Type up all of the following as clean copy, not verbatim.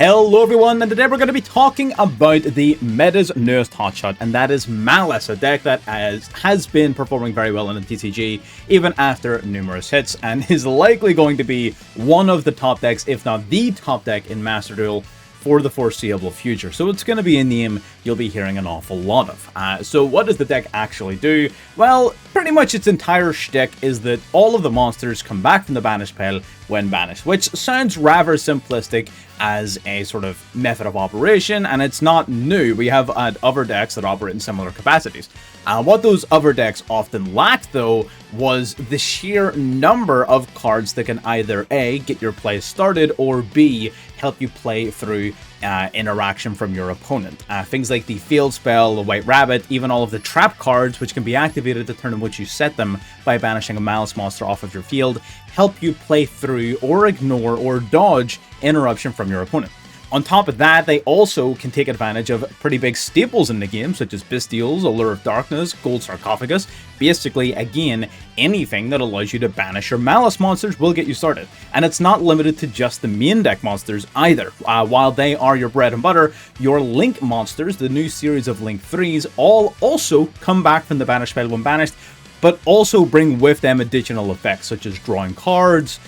Hello everyone, and today we're going to be talking about the meta's newest hotshot, and that is Malice, a deck that has been performing very well in the TCG, even after numerous hits, and is likely going to be one of the top decks, if not the top deck in Master Duel for the foreseeable future. So it's going to be a name you'll be hearing an awful lot of. So what does the deck actually do? Well, pretty much its entire shtick is that all of the monsters come back from the banished pile when banished, which sounds rather simplistic as a sort of method of operation, and it's not new. We have other decks that operate in similar capacities. What those other decks often lacked, though, was the sheer number of cards that can either A, get your play started, or B, help you play through interaction from your opponent. Things like the field spell, the white rabbit, even all of the trap cards, which can be activated the turn in which you set them by banishing a Malice monster off of your field, help you play through or ignore or dodge interruption from your opponent. On top of that, they also can take advantage of pretty big staples in the game, such as Bestials, Allure of Darkness, Gold Sarcophagus. Basically, again, anything that allows you to banish your Malice monsters will get you started. And it's not limited to just the main deck monsters either. While they are your bread and butter, your Link monsters, the new series of Link 3s, all also come back from the banished pile when banished, but also bring with them additional effects, such as drawing cards,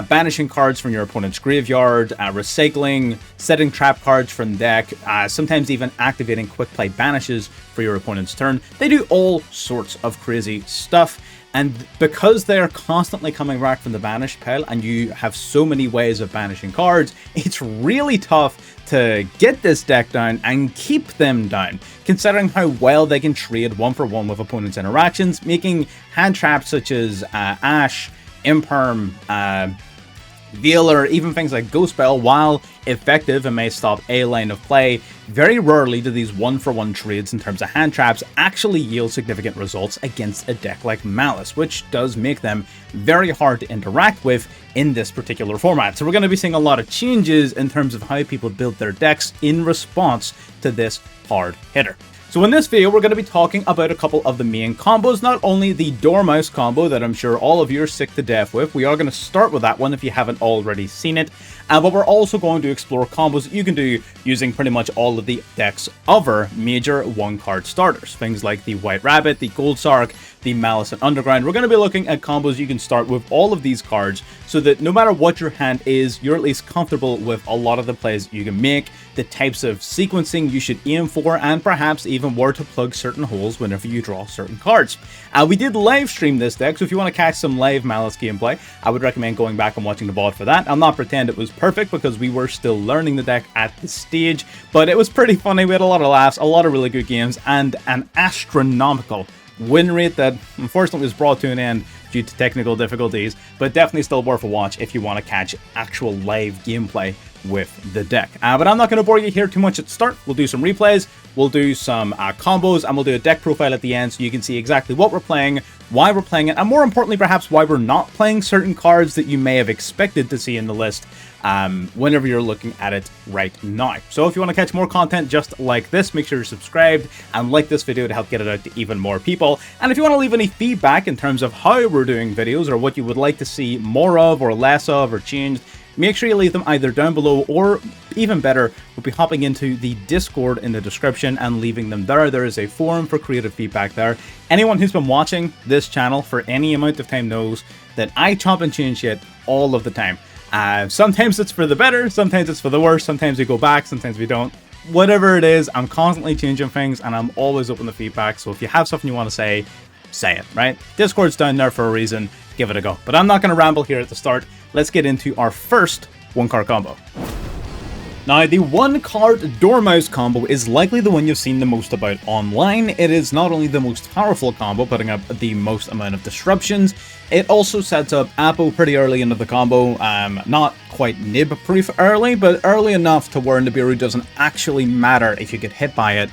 banishing cards from your opponent's graveyard, recycling, setting trap cards from deck, sometimes even activating quick play banishes for your opponent's turn. They do all sorts of crazy stuff, and because they're constantly coming back from the banished pile and you have so many ways of banishing cards, it's really tough to get this deck down and keep them down, considering how well they can trade 1-for-1 with opponents' interactions, making hand traps such as Ash, Imperm, Veil, or even things like Ghost Spell, while effective and may stop a line of play. Very rarely do these 1-for-1 trades in terms of hand traps actually yield significant results against a deck like Malice, which does make them very hard to interact with in this particular format. So we're going to be seeing a lot of changes in terms of how people build their decks in response to this hard hitter. So in this video, we're going to be talking about a couple of the main combos, not only the Dormouse combo that I'm sure all of you are sick to death with. We are going to start with that one if you haven't already seen it. But we're also going to explore combos that you can do using pretty much all of the deck's other major one-card starters. Things like the White Rabbit, the Gold Sark, the Malice and Underground. We're going to be looking at combos you can start with all of these cards so that no matter what your hand is, you're at least comfortable with a lot of the plays you can make, the types of sequencing you should aim for, and perhaps even where to plug certain holes whenever you draw certain cards. We did live stream this deck, so if you want to catch some live Malice gameplay, I would recommend going back and watching the VOD for that. I'll not pretend it was perfect because we were still learning the deck at this stage, but it was pretty funny. We had a lot of laughs, a lot of really good games, and an astronomical win rate that unfortunately was brought to an end due to technical difficulties, but definitely still worth a watch if you want to catch actual live gameplay with the deck. But I'm not going to bore you here too much at the start. We'll do some replays, we'll do some combos, and we'll do a deck profile at the end so you can see exactly what we're playing, why we're playing it, and more importantly perhaps why we're not playing certain cards that you may have expected to see in the list whenever you're looking at it right now. So if you want to catch more content just like this, make sure you're subscribed and like this video to help get it out to even more people. And if you want to leave any feedback in terms of how we're doing videos or what you would like to see more of or less of or changed, make sure you leave them either down below or, even better, we'll be hopping into the Discord in the description and leaving them there. There is a forum for creative feedback there. Anyone who's been watching this channel for any amount of time knows that I chop and change shit all of the time. Sometimes it's for the better, sometimes it's for the worse, sometimes we go back, sometimes we don't. Whatever it is, I'm constantly changing things and I'm always open to feedback, so if you have something you want to say it, right? Discord's down there for a reason, give it a go. But I'm not going to ramble here at the start. Let's get into our first one-card combo. Now, the one-card Dormouse combo is likely the one you've seen the most about online. It is not only the most powerful combo, putting up the most amount of disruptions, it also sets up Apo pretty early into the combo. Not quite nib-proof early, but early enough to where Nibiru doesn't actually matter if you get hit by it.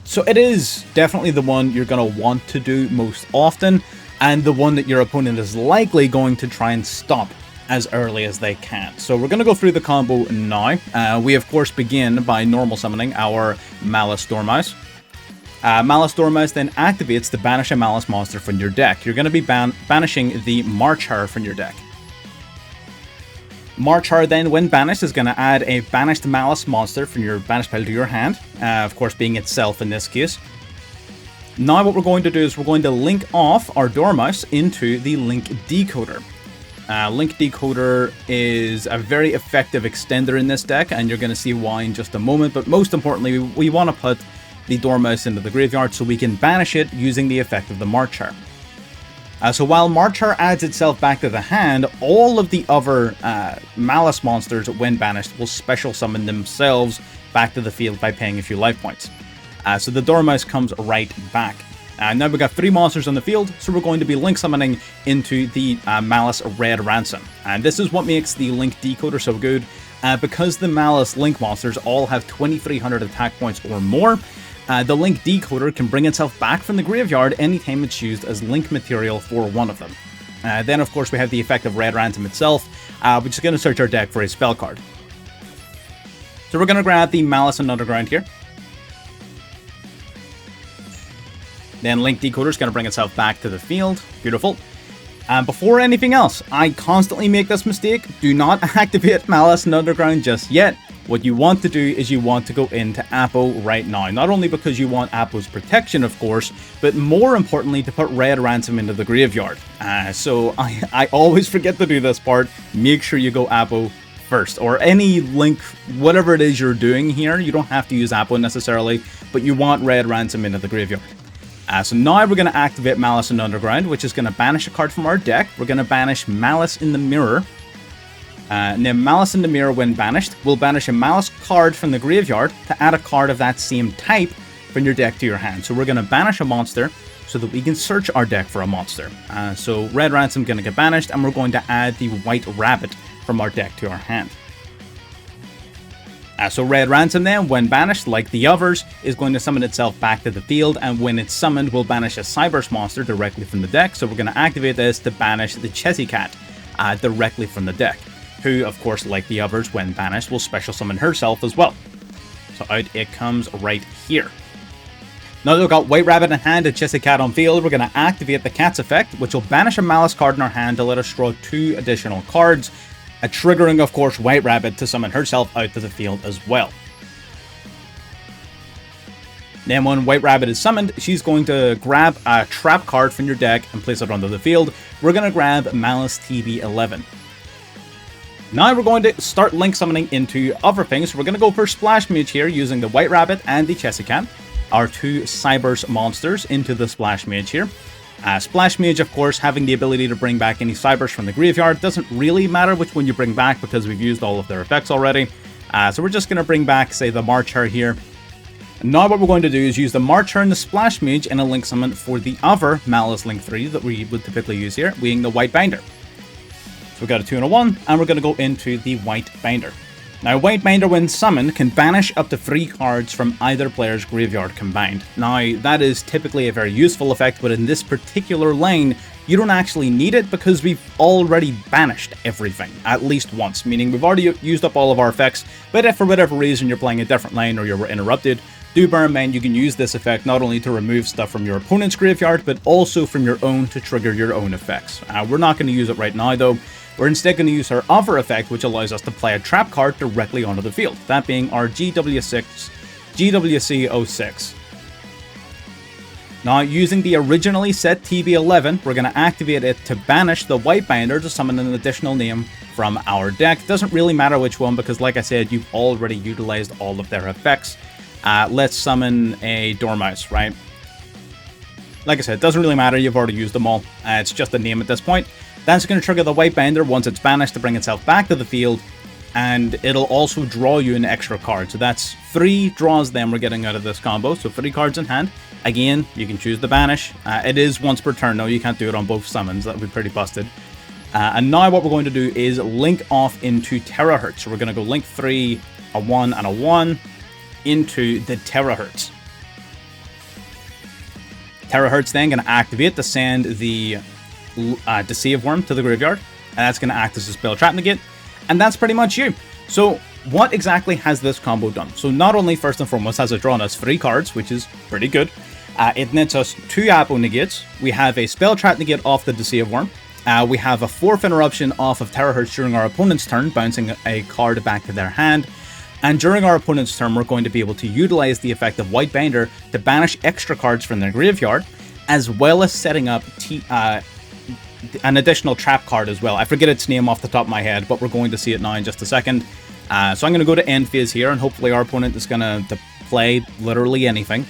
So it is definitely the one you're going to want to do most often, and the one that your opponent is likely going to try and stop as early as they can. So we're going to go through the combo now. We of course begin by normal summoning our Malice Dormouse. Malice Dormouse then activates to banish a Malice monster from your deck. You're going to be banishing the March Hare from your deck. Marchar then, when banished, is going to add a banished Malice monster from your banished pile to your hand, of course being itself in this case. Now what we're going to do is we're going to link off our Dormouse into the Link Decoder. Link Decoder is a very effective extender in this deck, and you're going to see why in just a moment, but most importantly, we want to put the Dormouse into the graveyard so we can banish it using the effect of the Marchar. So while Marchar adds itself back to the hand, all of the other Malice monsters, when banished, will special summon themselves back to the field by paying a few life points. So the Dormouse comes right back. Now we've got 3 monsters on the field, so we're going to be link summoning into the Malice Red Ransom. And this is what makes the Link Decoder so good, because the Malice Link monsters all have 2300 attack points or more. The Link Decoder can bring itself back from the graveyard anytime it's used as link material for one of them. Then, of course, we have the effect of Red Ransom itself, which is going to search our deck for a spell card. So we're going to grab the Malice and Underground here. Then Link Decoder is going to bring itself back to the field. Beautiful. And before anything else, I constantly make this mistake. Do not activate Malice and Underground just yet. What you want to do is you want to go into Apo right now. Not only because you want Apo's protection, of course, but more importantly to put Red Ransom into the graveyard. So I always forget to do this part. Make sure you go Apo first, or any link, whatever it is you're doing here. You don't have to use Apo necessarily, but you want Red Ransom into the graveyard. So now we're going to activate Malice and Underground, which is going to banish a card from our deck. We're going to banish Malice in the Mirror. And then Malice in the Mirror, when banished, will banish a Malice card from the graveyard to add a card of that same type from your deck to your hand. So we're going to banish a monster so that we can search our deck for a monster. So Red Ransom going to get banished, and we're going to add the White Rabbit from our deck to our hand. So Red Ransom then, when banished, like the others, is going to summon itself back to the field, and when it's summoned, we'll banish a Cyberse monster directly from the deck. So we're going to activate this to banish the Chessy Cat directly from the deck, who, of course, like the others, when banished, will special summon herself as well. So out it comes right here. Now that we've got White Rabbit in hand and Chessy Cat on field, we're going to activate the Cat's effect, which will banish a Malice card in our hand to let us draw 2 additional cards, triggering, of course, White Rabbit to summon herself out to the field as well. Then when White Rabbit is summoned, she's going to grab a trap card from your deck and place it onto the field. We're going to grab Malice TB11. Now we're going to start link summoning into other things. We're going to go for Splash Mage here using the White Rabbit and the Chessy Cat, our 2 Cyberse monsters, into the Splash Mage here. Splash Mage, of course, having the ability to bring back any Cyberse from the graveyard. Doesn't really matter which one you bring back because we've used all of their effects already. So we're just going to bring back, say, the Marchar here. Now what we're going to do is use the Marchar and the Splash Mage in a link summon for the other Malice Link 3 that we would typically use here, being the White Binder. So we've got a 2 and a 1, and we're going to go into the White Binder. Now, White Binder, when summoned, can banish up to 3 cards from either player's graveyard combined. Now, that is typically a very useful effect, but in this particular lane, you don't actually need it because we've already banished everything, at least once, meaning we've already used up all of our effects, but if for whatever reason you're playing a different lane or you were interrupted, do bear in mind you can use this effect not only to remove stuff from your opponent's graveyard, but also from your own to trigger your own effects. We're not going to use it right now, though. We're instead going to use our other effect, which allows us to play a trap card directly onto the field, that being our GWC06. Now, using the originally set TB11, we're going to activate it to banish the White Binder to summon an additional name from our deck. Doesn't really matter which one, because like I said, you've already utilized all of their effects. Let's summon a Dormouse, right? Like I said, it doesn't really matter, you've already used them all. It's just a name at this point. That's going to trigger the White Binder once it's banished to bring itself back to the field, and it'll also draw you an extra card. So that's 3 draws then we're getting out of this combo, so 3 cards in hand. Again, you can choose the banish. It is once per turn, though. You can't do it on both summons. That would be pretty busted. And now what we're going to do is link off into Terahertz. So we're going to go link 3, a 1, and a 1 into the Terahertz. Terahertz then going to activate to send the Deceive Worm to the graveyard, and that's going to act as a spell trap negate, and that's pretty much you. So what exactly has this combo done? So not only first and foremost has it drawn us 3 cards, which is pretty good, it nets us 2 Apo negates. We have a spell trap negate off the Deceive Worm. We have a 4th interruption off of Terahertz during our opponent's turn, bouncing a card back to their hand. And during our opponent's turn, we're going to be able to utilize the effect of White Binder to banish extra cards from their graveyard, as well as setting up an additional trap card as well. I forget its name off the top of my head, but we're going to see it now in just a second. So I'm going to go to end phase here, and hopefully our opponent is going to play literally anything.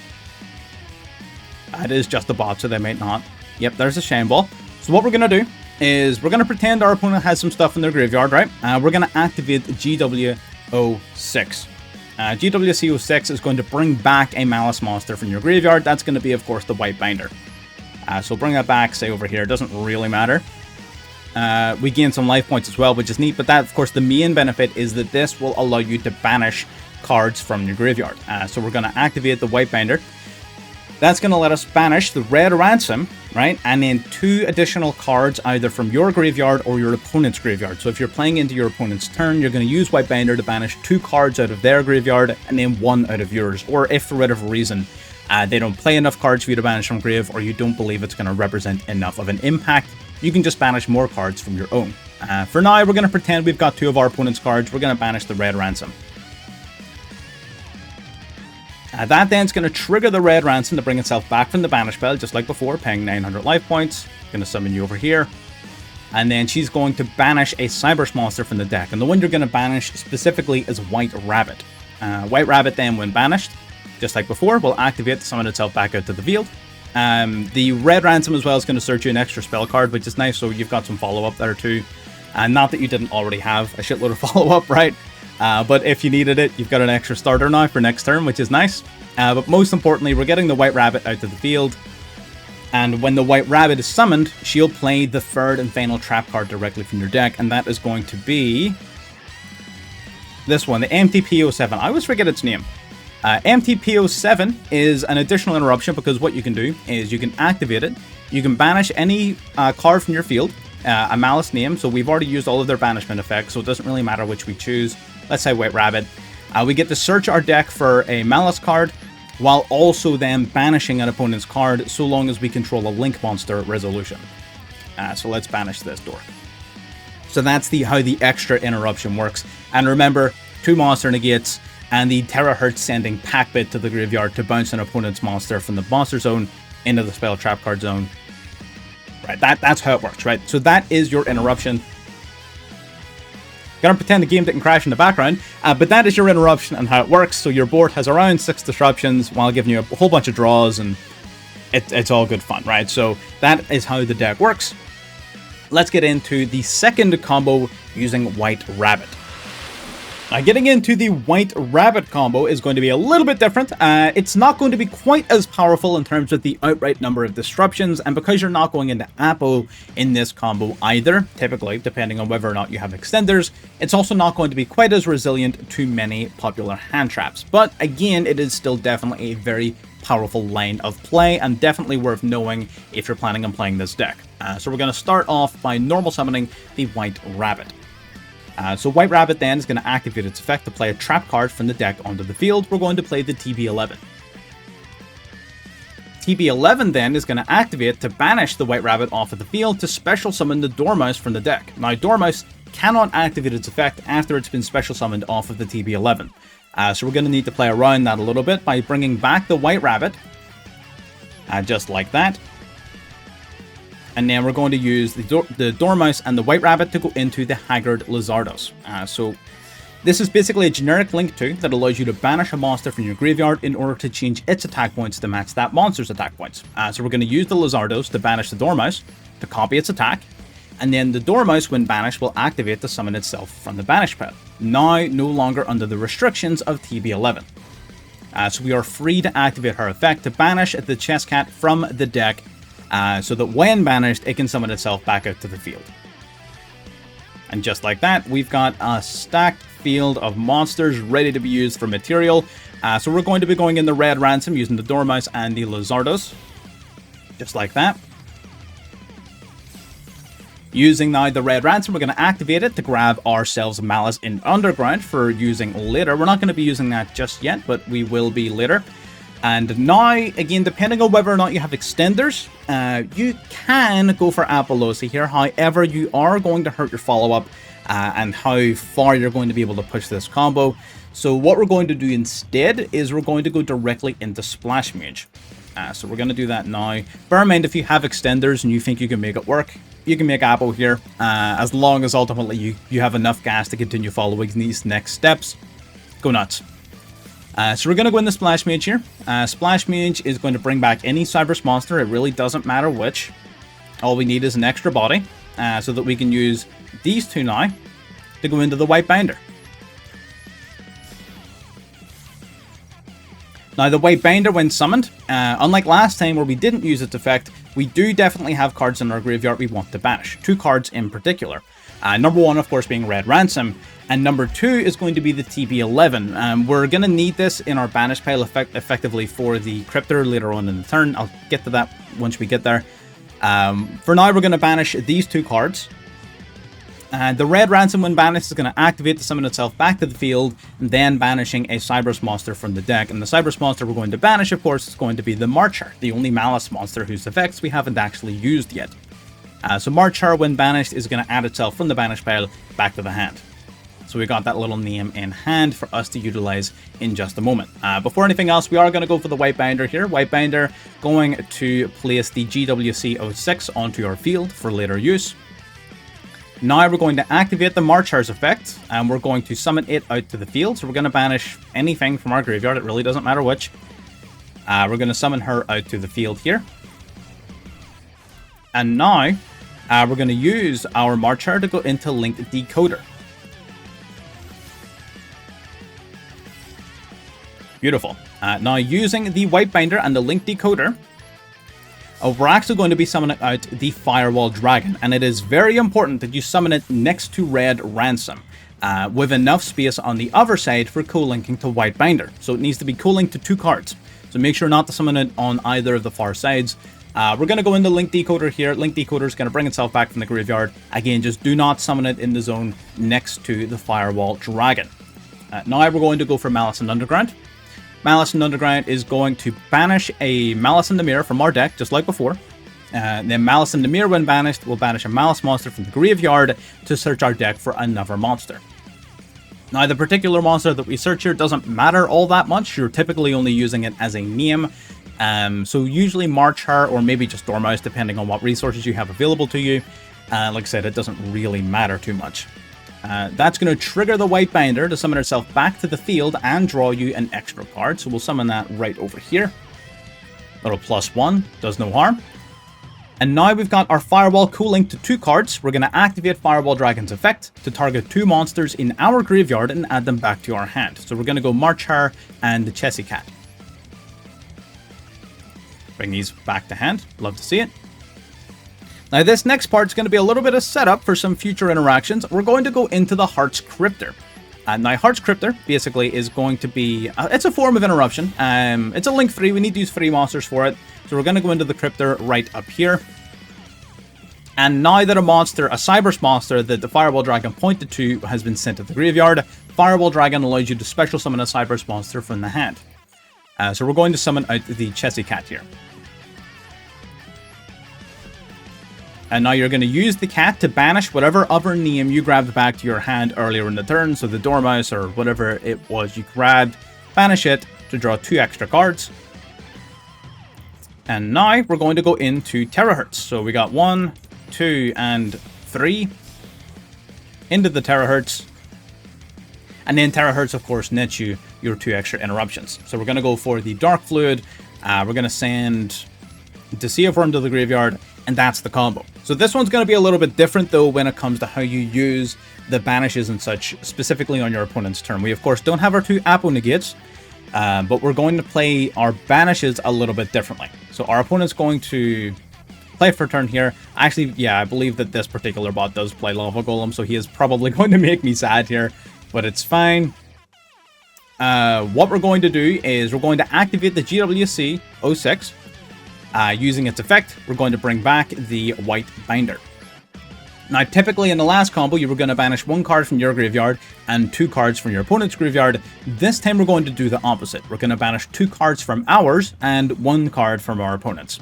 It is just a bot, so they might not. Yep, there's a Shame Ball. So what we're going to do is we're going to pretend our opponent has some stuff in their graveyard, right? We're going to activate GWC06. GWC06 is going to bring back a Malice monster from your graveyard. That's going to be, of course, the White Binder. So bring that back, say over here. It doesn't really matter. We gain some life points as well, which is neat. But that, of course, the main benefit is that this will allow you to banish cards from your graveyard. So we're going to activate the White Binder. That's going to let us banish the Red Ransom, right? And then 2 additional cards either from your graveyard or your opponent's graveyard. So if you're playing into your opponent's turn, you're going to use White Binder to banish 2 cards out of their graveyard and then 1 out of yours. Or if for whatever reason they don't play enough cards for you to banish from grave, or you don't believe it's going to represent enough of an impact, you can just banish more cards from your own. For now, we're going to pretend we've got 2 of our opponent's cards. We're going to banish the Red Ransom. That then is going to trigger the Red Ransom to bring itself back from the banish spell, just like before, paying 900 life points. Going to summon you over here. And then she's going to banish a Cyberse monster from the deck. And the one you're going to banish specifically is White Rabbit. White Rabbit then, when banished, just like before, will activate to summon itself back out to the field. The Red Ransom as well is going to search you an extra spell card, which is nice, so you've got some follow-up there too. Not that you didn't already have a shitload of follow-up, right? But if you needed it, you've got an extra starter now for next turn, which is nice. But most importantly, we're getting the White Rabbit out to the field. And when the White Rabbit is summoned, she'll play the 3rd and final trap card directly from your deck. And that is going to be this one, the MTP07. I always forget its name. MTP07 is an additional interruption because what you can do is you can activate it. You can banish any card from your field, a Malice name. So we've already used all of their banishment effects, so it doesn't really matter which we choose. Let's say White Rabbit. We get to search our deck for a Malice card, while also then banishing an opponent's card, so long as we control a Link monster resolution. So let's banish this dork. So that's how the extra interruption works. And remember, 2 monster negates, and the Terahertz sending Pack Bit to the graveyard to bounce an opponent's monster from the monster zone into the spell trap card zone. Right, that's how it works, right? So that is your interruption. Gonna pretend the game didn't crash in the background, but that is your interruption and how it works. So your board has around 6 disruptions while giving you a whole bunch of draws, and it's all good fun, right? So that is how the deck works. Let's get into the second combo using White Rabbit. Now, getting into the White Rabbit combo is going to be a little bit different. It's not going to be quite as powerful in terms of the outright number of disruptions, and because you're not going into Apo in this combo either, typically, depending on whether or not you have extenders, it's also not going to be quite as resilient to many popular hand traps. But again, it is still definitely a very powerful line of play, and definitely worth knowing if you're planning on playing this deck. So we're going to start off by normal summoning the White Rabbit. So White Rabbit then is going to activate its effect to play a trap card from the deck onto the field. We're going to play the TB11. TB11 then is going to activate to banish the White Rabbit off of the field to special summon the Dormouse from the deck. Now, Dormouse cannot activate its effect after it's been special summoned off of the TB11. So we're going to need to play around that a little bit by bringing back the White Rabbit, just like that. And then we're going to use the Dormouse and the White Rabbit to go into the Haggard Lizardos. So this is basically a generic Link 2 that allows you to banish a monster from your graveyard in order to change its attack points to match that monster's attack points. So we're going to use the Lizardos to banish the Dormouse to copy its attack. And then the Dormouse, when banished, will activate to summon itself from the banish pile. Now, no longer under the restrictions of TB11. So we are free to activate her effect to banish the Chesscat from the deck, so that when banished, it can summon itself back out to the field. And just like that, we've got a stacked field of monsters ready to be used for material. So we're going to be going in the Red Ransom using the Dormouse and the Lizardos. Just like that. Using now the Red Ransom, we're going to activate it to grab ourselves Malice in Underground for using later. We're not going to be using that just yet, but we will be later. And now, again, depending on whether or not you have extenders, you can go for Apollosi here. However, you are going to hurt your follow-up and how far you're going to be able to push this combo. So what we're going to do instead is we're going to go directly into Splash Mage. So we're going to do that now. Bear in mind, if you have extenders and you think you can make it work, you can make Apo here, as long as ultimately you have enough gas to continue following these next steps. Go nuts. So we're going to go into Splash Mage here. Splash Mage is going to bring back any Cyberse monster. It really doesn't matter which. All we need is an extra body, so that we can use these two now to go into the White Binder. Now, the White Binder, when summoned, unlike last time where we didn't use its effect, we do definitely have cards in our graveyard we want to banish. 2 cards in particular. Number 1, of course, being Red Ransom, and number 2 is going to be the TB11. We're going to need this in our banish pile effectively for the Cryptor later on in the turn. I'll get to that once we get there. For now, we're going to banish these 2 cards. The Red Ransom, when banished, is going to activate to summon itself back to the field, and then banishing a Cyberse monster from the deck. And the Cyberse monster we're going to banish, of course, is going to be the Marcher, the only Malice monster whose effects we haven't actually used yet. So Marcher, when banished, is going to add itself from the banish pile back to the hand. So we got that little name in hand for us to utilize in just a moment. Before anything else, we are going to go for the White Binder here. White Binder going to place the GWC06 onto our field for later use. Now we're going to activate the Marcher's effect, and we're going to summon it out to the field. So we're going to banish anything from our graveyard. It really doesn't matter which. We're going to summon her out to the field here. And now we're going to use our Marcher to go into Link Decoder. Beautiful. Now, using the White Binder and the Link Decoder, we're actually going to be summoning out the Firewall Dragon, and it is very important that you summon it next to Red Ransom, with enough space on the other side for co-linking to White Binder. So it needs to be co-linked to 2 cards. So make sure not to summon it on either of the far sides. We're going to go into Link Decoder here. Link Decoder is going to bring itself back from the graveyard. Again, just do not summon it in the zone next to the Firewall Dragon. Now we're going to go for Malice and Underground. Malice and Underground is going to banish a Malice in the Mirror from our deck, just like before. Then Malice in the Mirror, when banished, will banish a Malice monster from the graveyard to search our deck for another monster. Now, the particular monster that we search here doesn't matter all that much. You're typically only using it as a name. So usually Marcher or maybe just Dormouse, depending on what resources you have available to you. Like I said, it doesn't really matter too much. That's going to trigger the White Binder to summon itself back to the field and draw you an extra card. So we'll summon that right over here. Little +1, does no harm. And now we've got our Firewall co-linked to 2 cards. We're going to activate Firewall Dragon's effect to target 2 monsters in our graveyard and add them back to our hand. So we're going to go Marcher and the Chessy Cat. Bring these back to hand. Love to see it. Now, this next part is going to be a little bit of setup for some future interactions. We're going to go into the Heart's Cryptor. Now, Heart's Cryptor basically is going to be... it's a form of interruption. It's a link 3. We need to use 3 monsters for it. So we're going to go into the Cryptor right up here. And now that a monster, a Cyberse monster that the Firewall Dragon pointed to, has been sent to the graveyard, Firewall Dragon allows you to special summon a Cyberse monster from the hand. So we're going to summon out the Chessy Cat here. And now you're going to use the cat to banish whatever other name you grabbed back to your hand earlier in the turn. So the Dormouse or whatever it was you grabbed, banish it to draw 2 extra cards. And now we're going to go into Terahertz. So we got 1, 2, and 3 into the Terahertz. And then Terahertz, of course, nets you your 2 extra interruptions. So we're going to go for the Dark Fluid. We're going to send Deceive Worm to the graveyard. And that's the combo. So this one's going to be a little bit different, though, when it comes to how you use the banishes and such, specifically on your opponent's turn. We, of course, don't have our 2 Apo negates, but we're going to play our banishes a little bit differently. So our opponent's going to play for a turn here. Actually, yeah, I believe that this particular bot does play Lava Golem, so he is probably going to make me sad here, but it's fine. What we're going to do is we're going to activate the GWC 06. Using its effect, we're going to bring back the White Binder. Now, typically in the last combo, you were going to banish 1 card from your graveyard and 2 cards from your opponent's graveyard. This time we're going to do the opposite. We're going to banish 2 cards from ours and 1 card from our opponent's.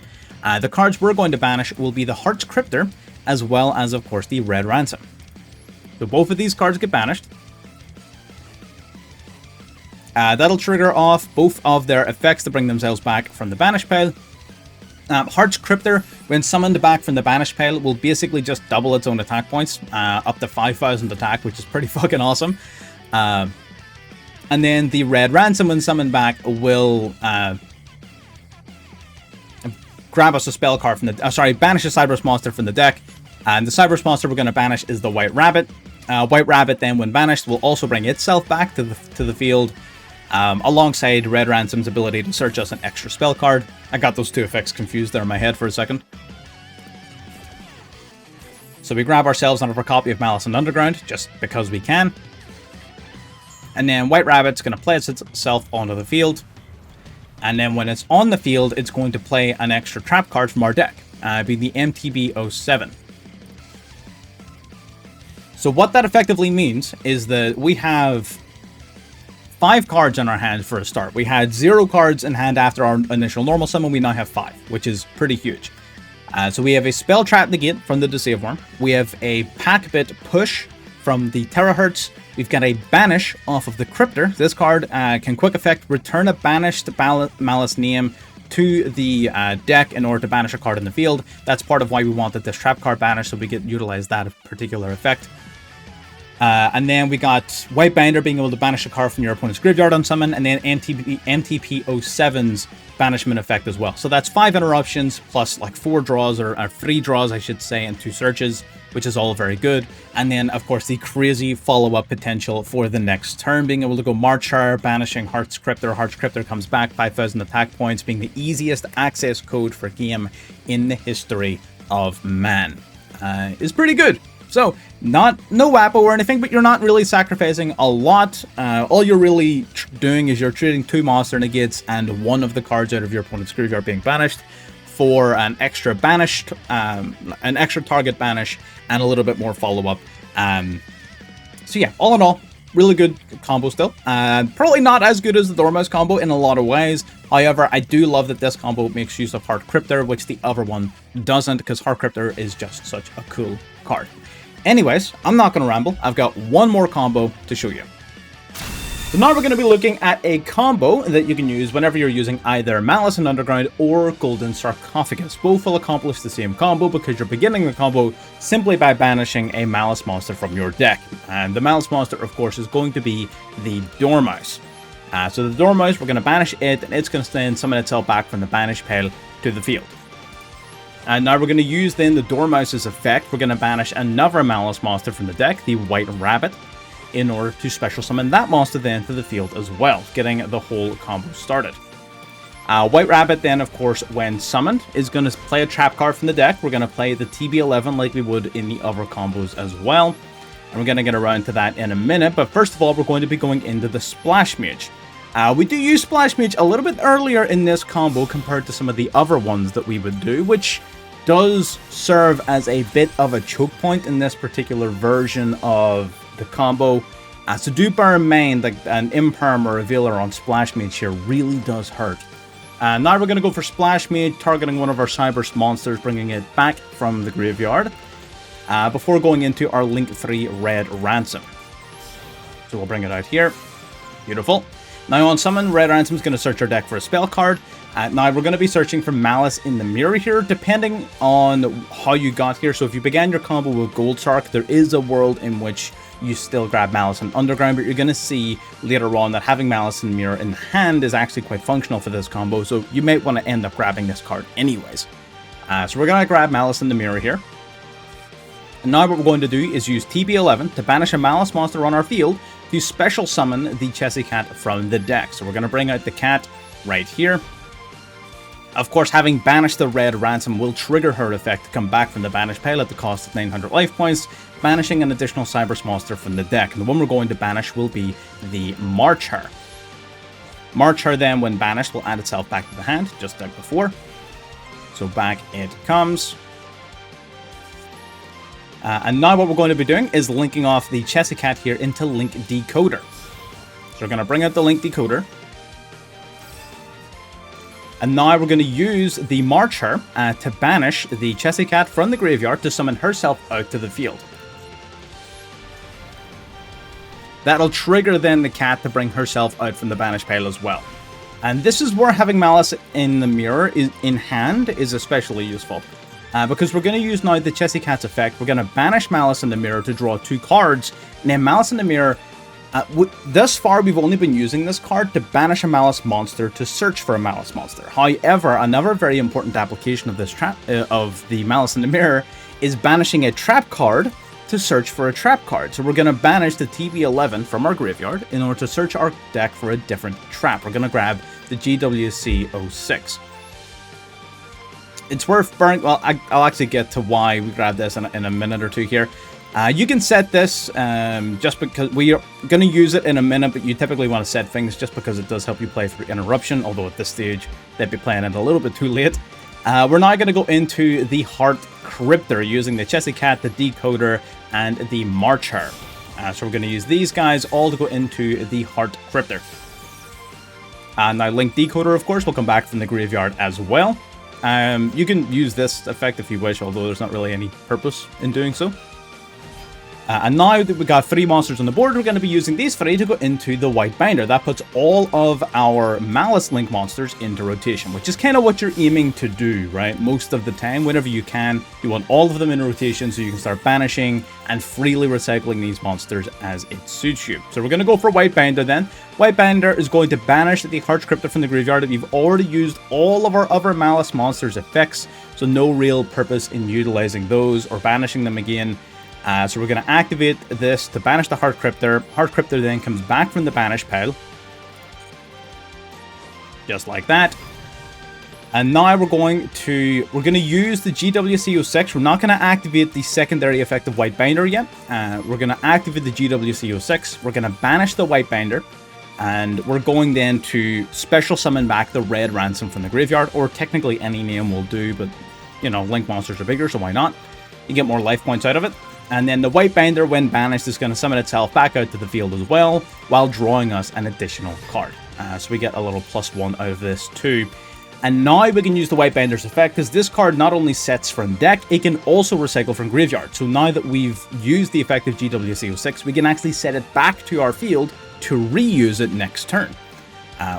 The cards we're going to banish will be the Heart's Cryptor, as well as, of course, the Red Ransom. So both of these cards get banished. That'll trigger off both of their effects to bring themselves back from the banish pile. Heart's Cryptor, when summoned back from the banish pile, will basically just double its own attack points, up to 5,000 attack, which is pretty fucking awesome. And then the Red Ransom, when summoned back, will grab us a spell card from the... banish a Cyberse monster from the deck. And the Cyberse monster we're going to banish is the White Rabbit. White Rabbit, then, when banished, will also bring itself back to the field, alongside Red Ransom's ability to search us an extra spell card. I got those 2 effects confused there in my head for a second. So we grab ourselves another copy of Malice and Underground, just because we can. And then White Rabbit's going to place itself onto the field. And then when it's on the field, it's going to play an extra trap card from our deck, being the MTB07. So what that effectively means is that we have 5 cards in our hand for a start. We had 0 cards in hand after our initial normal summon. We now have 5, which is pretty huge. So we have a Spell Trap Negate from the Deceive Worm. We have a Pack Bit Push from the Terahertz. We've got a Banish off of the Cryptor. This card can quick effect return a banished Malice name to the deck in order to banish a card in the field. That's part of why we wanted this trap card banished, so we could utilize that particular effect. And then we got White Binder being able to banish a card from your opponent's graveyard on summon, and then MTP07's banishment effect as well. So that's 5 interruptions, plus like 4 draws, or 3 draws, I should say, and 2 searches, which is all very good. And then, of course, the crazy follow-up potential for the next turn, being able to go Marcher, banishing Heart's Cryptor. Heart's Cryptor comes back, 5,000 attack points, being the easiest access code for game in the history of man. Is pretty good. So, no WAPO or anything, but you're not really sacrificing a lot. All you're really doing is you're trading 2 monster negates and 1 of the cards out of your opponent's graveyard being banished for an extra banished, an extra target banish, and a little bit more follow-up. So yeah, all in all, really good combo still. Probably not as good as the Dormouse combo in a lot of ways. However, I do love that this combo makes use of Heart Cryptor, which the other one doesn't, because Heart Cryptor is just such a cool card. Anyways, I'm not going to ramble. I've got one more combo to show you. So now we're going to be looking at a combo that you can use whenever you're using either Malice and Underground or Golden Sarcophagus. Both will accomplish the same combo because you're beginning the combo simply by banishing a Malice monster from your deck. And the Malice monster, of course, is going to be the Dormouse. So the Dormouse, we're going to banish it, and it's going to then summon itself back from the banish pile to the field. And now we're going to use then the Dormouse's effect. We're going to banish another Malice monster from the deck, the White Rabbit, in order to special summon that monster then to the field as well, getting the whole combo started. White Rabbit then, of course, when summoned, is going to play a trap card from the deck. We're going to play the TB11 like we would in the other combos as well. And we're going to get around to that in a minute. But first of all, we're going to be going into the Splash Mage. We do use Splash Mage a little bit earlier in this combo compared to some of the other ones that we would do, which does serve as a bit of a choke point in this particular version of the combo. So do bear in mind that an Imperm or a Revealer on Splash Mage here really does hurt. Now we're going to go for Splash Mage, targeting one of our Cyberse monsters, bringing it back from the graveyard, before going into our Link 3 Red Ransom. So we'll bring it out here. Beautiful. Now on summon, Red Ransom is going to search our deck for a spell card. Now we're going to be searching for Malice in the Mirror here, depending on how you got here. So if you began your combo with Gold Shark, there is a world in which you still grab Malice and Underground, but you're going to see later on that having Malice in the Mirror in hand is actually quite functional for this combo, so you might want to end up grabbing this card anyways. So we're going to grab Malice in the Mirror here. And now what we're going to do is use TB11 to banish a Malice monster on our field to special summon the Chessy Cat from the deck. So we're going to bring out the cat right here. Of course, having banished the Red Ransom will trigger her effect to come back from the banish pile at the cost of 900 life points, banishing an additional Cyberse monster from the deck. And the one we're going to banish will be the Marcher. Marcher then, when banished, will add itself back to the hand, just like before. So back it comes. And now what we're going to be doing is linking off the Chessy Cat here into Link Decoder. So we're going to bring out the Link Decoder. And now we're going to use the Marcher to banish the Chessy Cat from the graveyard to summon herself out to the field. That'll trigger then the cat to bring herself out from the banish pile as well. And this is where having Malice in the mirror in hand is especially useful. Because we're going to use now the Chessy Cat's effect. We're going to banish Malice in the mirror to draw 2 cards. And then Malice in the mirror, thus far we've only been using this card to banish a Malice monster to search for a Malice monster. However, another very important application of this of the Malice in the mirror is banishing a trap card to search for a trap card. So we're going to banish the TB11 from our graveyard in order to search our deck for a different trap. We're going to grab the GWC06. It's worth burning. Well, I'll actually get to why we grabbed this in a minute or two here. You can set this just because we are going to use it in a minute, but you typically want to set things just because it does help you play through interruption, although at this stage they'd be playing it a little bit too late. We're now going to go into the Heart Cryptor using the Chessy Cat, the Decoder, and the Marcher. So we're going to use these guys all to go into the Heart Cryptor. Now Link Decoder, of course, will come back from the graveyard as well. You can use this effect if you wish, although there's not really any purpose in doing so. And now that we've got 3 monsters on the board, we're going to be using these 3 to go into the White Binder. That puts all of our Malice Link monsters into rotation, which is kind of what you're aiming to do, right? Most of the time, whenever you can, you want all of them in rotation so you can start banishing and freely recycling these monsters as it suits you. So we're going to go for White Binder then. White Binder is going to banish the Heart Cryptor from the graveyard. We've already used all of our other Malice monsters' effects, so no real purpose in utilizing those or banishing them again. So we're going to activate this to banish the Heart Cryptor. Heart Cryptor then comes back from the banish pile. Just like that. And now we're going to use the GWC06. We're not going to activate the secondary effect of White Binder yet. We're going to activate the GWC06. We're going to banish the White Binder. And we're going then to special summon back the Red Ransom from the graveyard. Or technically any name will do, but, you know, Link monsters are bigger, so why not? You get more life points out of it. And then the White Binder, when banished, is going to summon itself back out to the field as well, while drawing us an additional card. So we get a little +1 out of this too. And now we can use the White Binder's effect, because this card not only sets from deck, it can also recycle from graveyard. So now that we've used the effect of GWC06, we can actually set it back to our field to reuse it next turn.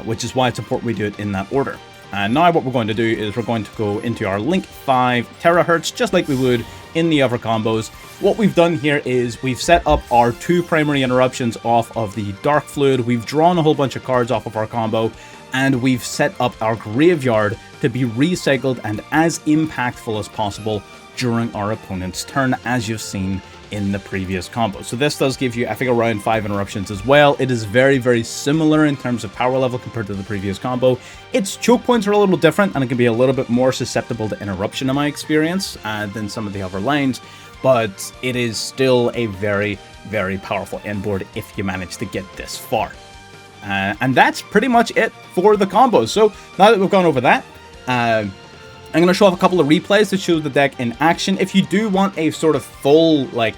Which is why it's important we do it in that order. Now what we're going to do is we're going to go into our Link 5 Terahertz, just like we would in the other combos. What we've done here is we've set up our 2 primary interruptions off of the Dark Fluid, we've drawn a whole bunch of cards off of our combo, and we've set up our graveyard to be recycled and as impactful as possible during our opponent's turn, as you've seen in the previous combo. So this does give you, I think, around 5 interruptions as well. It is very, very similar in terms of power level compared to the previous combo. Its choke points are a little different, and it can be a little bit more susceptible to interruption in my experience than some of the other lines, but it is still a very, very powerful end board if you manage to get this far. And that's pretty much it for the combos. So now that we've gone over that, I'm going to show off a couple of replays to show the deck in action. If you do want a sort of full, like,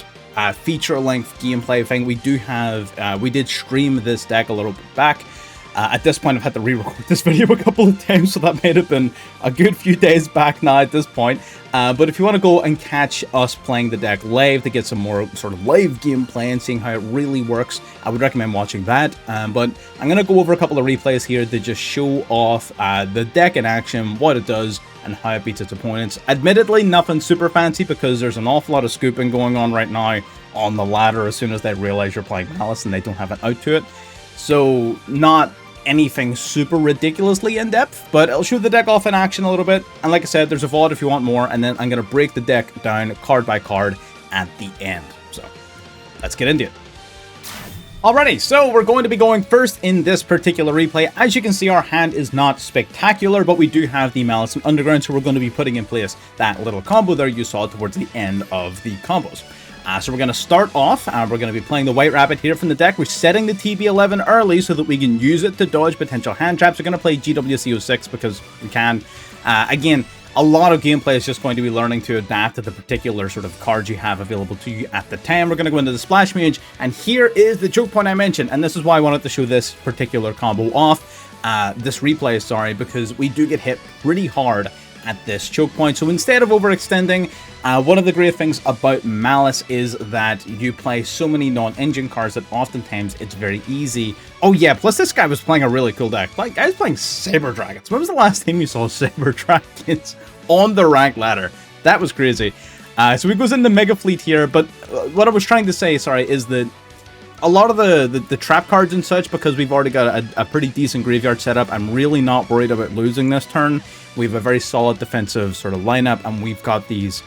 feature-length gameplay thing, we do have, we did stream this deck a little bit back. At this point, I've had to re-record this video a couple of times, so that might have been a good few days back now at this point. But if you want to go and catch us playing the deck live to get some more sort of live gameplay and seeing how it really works, I would recommend watching that. But I'm going to go over a couple of replays here to just show off the deck in action, what it does, and how it beats its opponents. Admittedly, nothing super fancy because there's an awful lot of scooping going on right now on the ladder as soon as they realize you're playing Malice and they don't have an out to it. So not anything super ridiculously in-depth, but I'll show the deck off in action a little bit. And like I said, there's a VOD if you want more, and then I'm going to break the deck down card by card at the end. So let's get into it. Alrighty, so we're going to be going first in this particular replay. As you can see, our hand is not spectacular, but we do have the Malice and Underground, so we're going to be putting in place that little combo there you saw towards the end of the combos. So we're going to start off, we're going to be playing the White Rabbit here from the deck. We're setting the TB11 early so that we can use it to dodge potential hand traps. We're going to play GWC06 because we can. Again, a lot of gameplay is just going to be learning to adapt to the particular sort of cards you have available to you at the time. We're going to go into the Splash Mage, and here is the choke point I mentioned, and this is why I wanted to show this particular combo off, this replay, sorry, because we do get hit pretty hard at this choke point. So instead of overextending, one of the great things about Malice is that you play so many non-engine cards that oftentimes it's very easy. Oh yeah, plus this guy was playing a really cool deck. Like, guy was playing Saber Dragons. When was the last time you saw Saber Dragons on the rank ladder? That was crazy. So he goes into Mega Fleet here, but what I was trying to say, sorry, is that a lot of the trap cards and such, because we've already got a pretty decent graveyard setup, I'm really not worried about losing this turn. We have a very solid defensive sort of lineup, and we've got these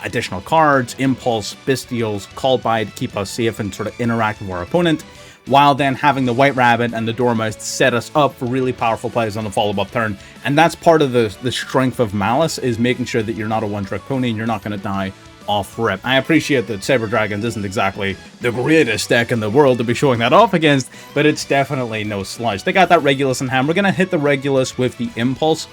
additional cards, Impulse, Bestials, Call By to keep us safe and sort of interact with our opponent, while then having the White Rabbit and the Dormouse to set us up for really powerful plays on the follow-up turn. And that's part of the strength of Malice, is making sure that you're not a one-trick pony and you're not going to die off rip. I appreciate that Saber Dragons isn't exactly the greatest deck in the world to be showing that off against, but it's definitely no slouch. They got that Regulus in hand. We're going to hit the Regulus with the Impulse.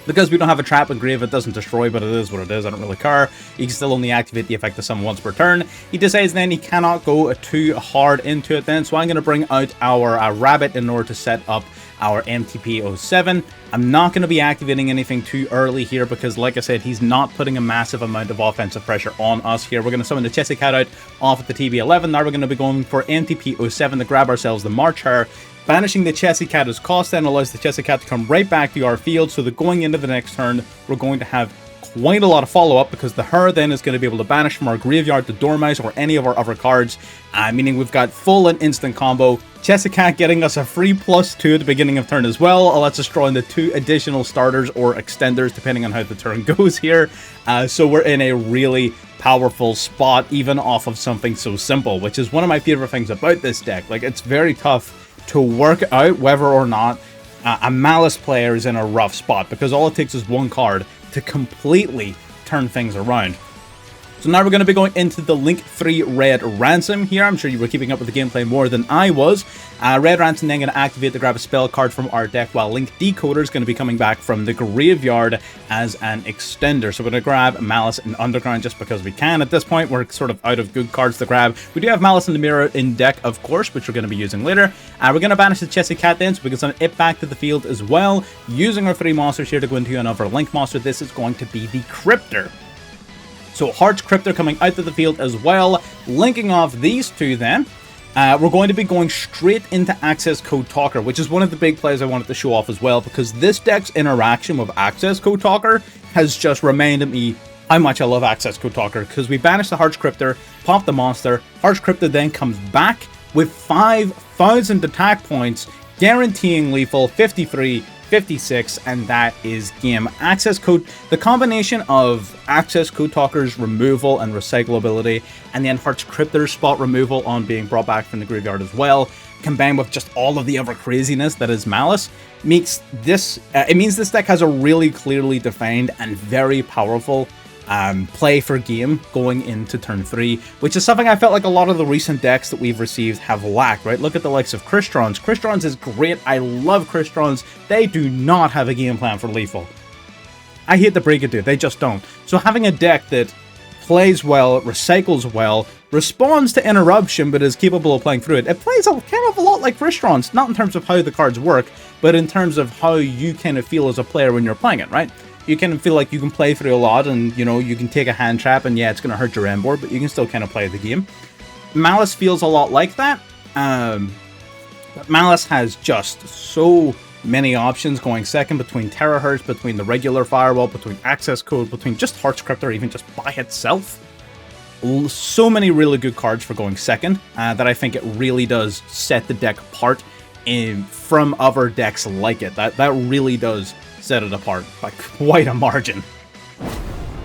Because we don't have a trap and grave, it doesn't destroy, but it is what it is. I don't really care. You can still only activate the effect of summon once per turn. He decides then he cannot go too hard into it then, so I'm going to bring out our Rabbit in order to set up our MTP-07. I'm not going to be activating anything too early here because, like I said, he's not putting a massive amount of offensive pressure on us here. We're going to summon the Chessy Cat out off at the TB11. Now we're going to be going for MTP-07 to grab ourselves the March Hare. Banishing the Chessy Cat as cost then allows the Chessy Cat to come right back to our field, so that going into the next turn, we're going to have quite a lot of follow-up, because the Hare then is going to be able to banish from our graveyard the Dormouse or any of our other cards, meaning we've got full and instant combo. Chessy Cat getting us a free +2 at the beginning of turn as well, lets us draw in the 2 additional starters or extenders, depending on how the turn goes here. So we're in a really powerful spot, even off of something so simple, which is one of my favorite things about this deck. Like, it's very tough to work out whether or not a Malice player is in a rough spot, because all it takes is one card to completely turn things around. So now we're going to be going into the Link 3 Red Ransom here. I'm sure you were keeping up with the gameplay more than I was. Red Ransom then going to activate to grab a spell card from our deck, while Link Decoder is going to be coming back from the graveyard as an extender. So we're going to grab Malice and Underground just because we can. At this point, we're sort of out of good cards to grab. We do have Malice in the Mirror in deck, of course, which we're going to be using later. We're going to banish the Chessy Cat then, so we can send it back to the field as well, using our 3 monsters here to go into another Link monster. This is going to be the Cryptor. So Heart's Cryptor coming out to the field as well. Linking off these two then, we're going to be going straight into Access Code Talker, which is one of the big plays I wanted to show off as well, because this deck's interaction with Access Code Talker has just reminded me how much I love Access Code Talker, because we banish the Heart's Cryptor, pop the monster, Heart's Cryptor then comes back with 5,000 attack points, guaranteeing lethal 53, 56, and that is game. Access Code, the combination of Access Code Talker's removal and recyclability, and then Heart's Cryptor's spot removal on being brought back from the graveyard as well, combined with just all of the other craziness that is Malice, makes this, it means this deck has a really clearly defined and very powerful play for game going into turn 3, which is something I felt like a lot of the recent decks that we've received have lacked, right? Look at the likes of Crystron's. Crystron's is great. I love Crystron's. They do not have a game plan for lethal. I hate to break it, dude. They just don't. So having a deck that plays well, recycles well, responds to interruption, but is capable of playing through it. It plays kind of a lot like Crystron's, not in terms of how the cards work, but in terms of how you kind of feel as a player when you're playing it, right? You kind of feel like you can play through a lot, and, you know, you can take a hand trap, and yeah, it's going to hurt your end board, but you can still kind of play the game. Malice feels a lot like that. But Malice has just so many options going second, between Terahertz, between the regular Firewall, between Access Code, between just Heart's Cryptor, even just by itself. So many really good cards for going second, that I think it really does set the deck apart from other decks like it. That really does set it apart by quite a margin.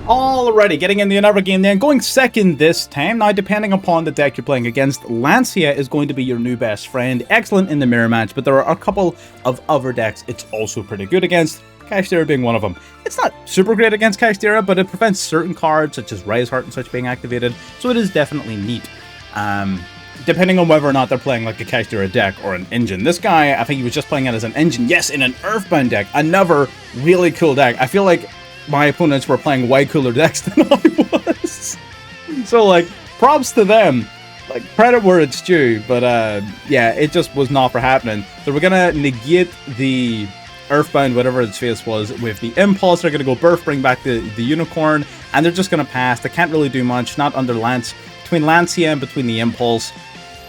Alrighty, getting into another game then, going second this time. Now, depending upon the deck you're playing against, Lancia is going to be your new best friend. Excellent in the mirror match, but there are a couple of other decks it's also pretty good against, Kashtira being one of them. It's not super great against Kashtira, but it prevents certain cards, such as Rise Heart and such, being activated, so it is definitely neat. Depending on whether or not they're playing like a Kashtira deck or an engine. This guy, I think he was just playing it as an engine. Yes, in an Earthbound deck. Another really cool deck. I feel like my opponents were playing way cooler decks than I was. So, like, props to them. Like, credit where it's due. But, yeah, it just was not for happening. So we're going to negate the Earthbound, whatever its face was, with the Impulse. They're going to go Birth, bring back the Unicorn, and they're just going to pass. They can't really do much, not under Lance. Between Lancia and between the Impulse,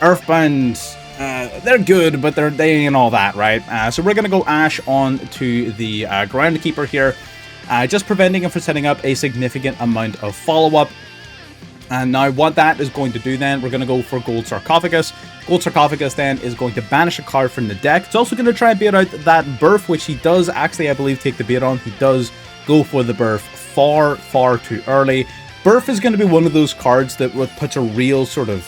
Earthbound, they're good, but they ain't all that, right? So we're going to go Ash on to the Groundkeeper here, just preventing him from setting up a significant amount of follow-up. And now what that is going to do then, we're going to go for Gold Sarcophagus. Gold Sarcophagus then is going to banish a card from the deck. It's also going to try and bait out that Birth, which he does actually, I believe, take the bait on. He does go for the Birth far, far too early. Birth is going to be one of those cards that puts a real sort of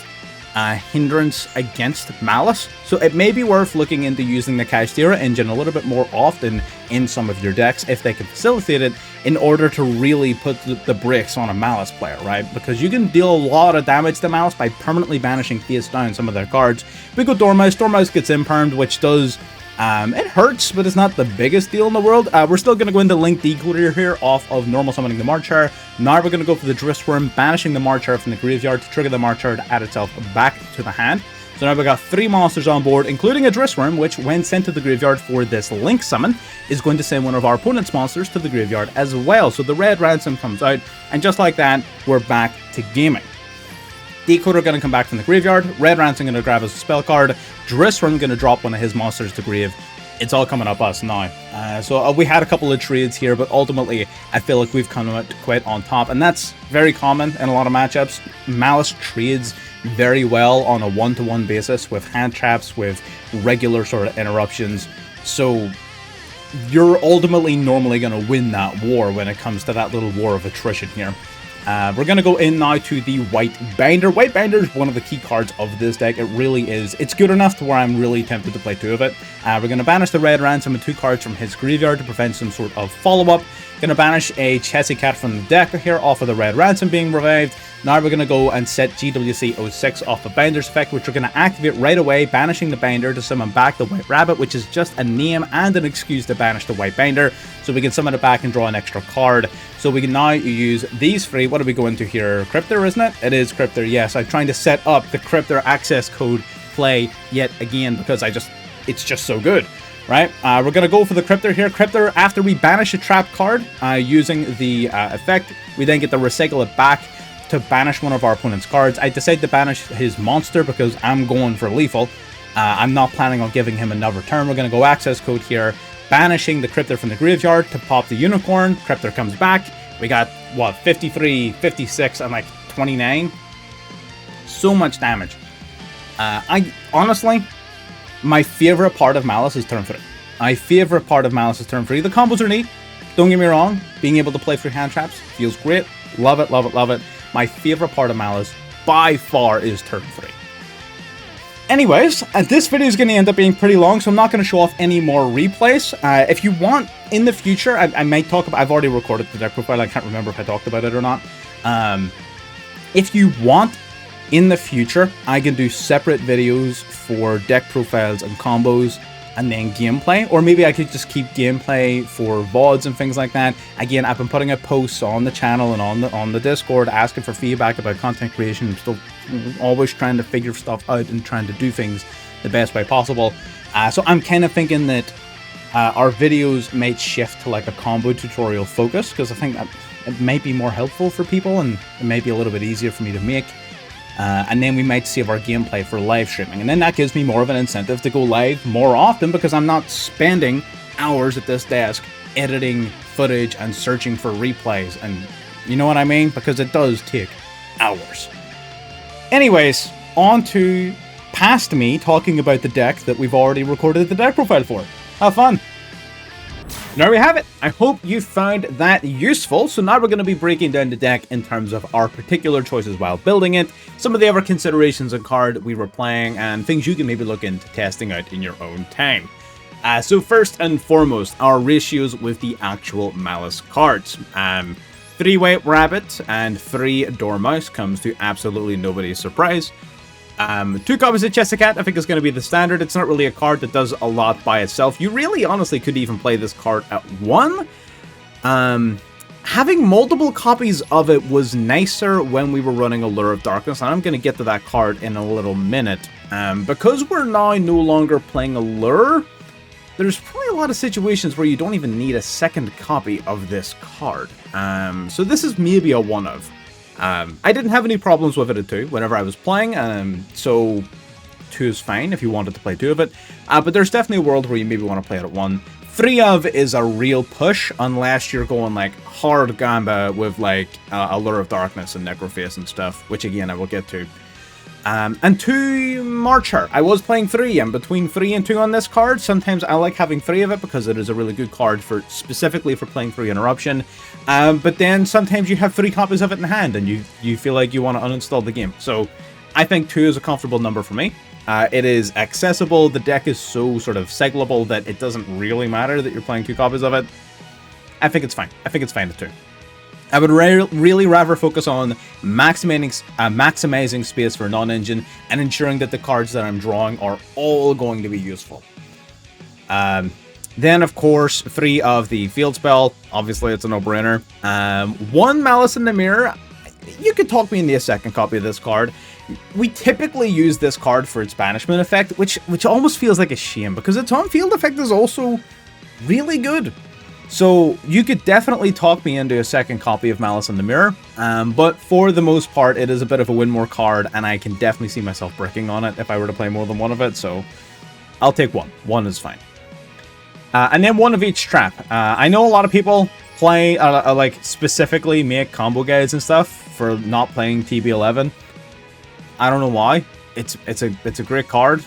hindrance against Malice. So it may be worth looking into using the Kashtira engine a little bit more often in some of your decks if they can facilitate it in order to really put the brakes on a Malice player, right? Because you can deal a lot of damage to Malice by permanently banishing face down some of their cards. We go Dormouse. Dormouse gets impermed, which does... it hurts, but it's not the biggest deal in the world. We're still going to go into Link Decoder here off of normal summoning the Marchar. Now we're going to go for the Dristworm, banishing the Marchar from the graveyard to trigger the Marchar to add itself back to the hand. So now we've got 3 monsters on board, including a Dristworm, which when sent to the graveyard for this Link summon, is going to send one of our opponent's monsters to the graveyard as well. So the Red Ransom comes out, and just like that, we're back to gaming. Decoder going to come back from the graveyard, Red Ransom going to grab us a spell card, Dristworm going to drop one of his monsters to grave. It's all coming up us now. So we had a couple of trades here, but ultimately I feel like we've come out quite on top, and that's very common in a lot of matchups. Malice trades very well on a one-to-one basis with hand traps, with regular sort of interruptions. So you're ultimately normally going to win that war when it comes to that little war of attrition here. We're going to go in now to the White Binder. White Binder is one of the key cards of this deck. It really is. It's good enough to where I'm really tempted to play 2 of it. We're going to banish the Red Ransom and 2 cards from his graveyard to prevent some sort of follow-up. Going to banish a Chessie Cat from the deck here off of the Red Ransom being revived. Now we're going to go and set GWC 06 off the Binder's effect, which we're going to activate right away, banishing the Binder to summon back the White Rabbit, which is just a name and an excuse to banish the White Binder, so we can summon it back and draw an extra card. So we can now use these 3. What are we going to here? Cryptor, isn't it? It is Cryptor, yes. I'm trying to set up the Cryptor access code play yet again because it's just so good. Right, we're going to go for the Cryptor here. Cryptor, after we banish a trap card using the effect, we then get to recycle it back to banish one of our opponent's cards. I decided to banish his monster because I'm going for lethal. I'm not planning on giving him another turn. We're going to go access code here, banishing the Cryptor from the graveyard to pop the Unicorn. Cryptor comes back. We got, what, 53, 56, and like 29? So much damage. Honestly... my favorite part of Malice is turn 3. My favorite part of Malice is turn 3. The combos are neat. Don't get me wrong. Being able to play through hand traps feels great. Love it, love it, love it. My favorite part of Malice, by far, is turn 3. Anyways, this video is going to end up being pretty long, so I'm not going to show off any more replays. If you want, in the future, I might talk about... I've already recorded the deck profile. I can't remember if I talked about it or not. If you want... in the future, I can do separate videos for deck profiles and combos and then gameplay, or maybe I could just keep gameplay for VODs and things like that. Again, I've been putting up posts on the channel and on the Discord asking for feedback about content creation. I'm still always trying to figure stuff out and trying to do things the best way possible. So I'm kind of thinking that our videos might shift to like a combo tutorial focus, because I think that it might be more helpful for people and it might be a little bit easier for me to make. And then we might save our gameplay for live streaming. And then that gives me more of an incentive to go live more often, because I'm not spending hours at this desk editing footage and searching for replays. And you know what I mean? Because it does take hours. Anyways, on to past me talking about the deck that we've already recorded the deck profile for. Have fun! There we have it. I hope you found that useful. So now we're going to be breaking down the deck in terms of our particular choices while building it, some of the other considerations on card we were playing, and things you can maybe look into testing out in your own time. So first and foremost, our ratios with the actual Malice cards. 3 White Rabbit and 3 Dormouse comes to absolutely nobody's surprise. 2 copies of Chessie Cat I think is going to be the standard. It's not really a card that does a lot by itself. You really honestly could even play this card at 1. having multiple copies of it was nicer when we were running Allure of Darkness, and I'm going to get to that card in a little minute. Because we're now no longer playing Allure, there's probably a lot of situations where you don't even need a second copy of this card. So this is maybe a one of. I didn't have any problems with it at 2 whenever I was playing, so 2 is fine if you wanted to play 2 of it. But there's definitely a world where you maybe want to play it at 1. 3 of is a real push unless you're going like hard gamba with like Allure of Darkness and Necroface and stuff, which again I will get to. And 2 Marcher. I was playing 3, and between 3 and 2 on this card, sometimes I like having 3 of it because it is a really good card for specifically for playing 3 Interruption. But then sometimes you have 3 copies of it in hand and you feel like you want to uninstall the game. So I think 2 is a comfortable number for me. It is accessible. The deck is so sort of seglable that it doesn't really matter that you're playing 2 copies of it. I think it's fine. I think it's fine at 2. I would really rather focus on maximizing space for non-engine and ensuring that the cards that I'm drawing are all going to be useful. Then, of course, 3 of the field spell. Obviously, it's a no-brainer. 1 Malice in the Mirror. You could talk me into a second copy of this card. We typically use this card for its banishment effect, which almost feels like a shame because its on-field effect is also really good. So you could definitely talk me into a second copy of Malice in the Mirror, but for the most part, it is a bit of a win more card, and I can definitely see myself bricking on it if I were to play more than 1 of it, so I'll take 1. 1 is fine. And then 1 of each trap. I know a lot of people play, like, specifically make combo guides and stuff for not playing TB11. I don't know why. It's a great card.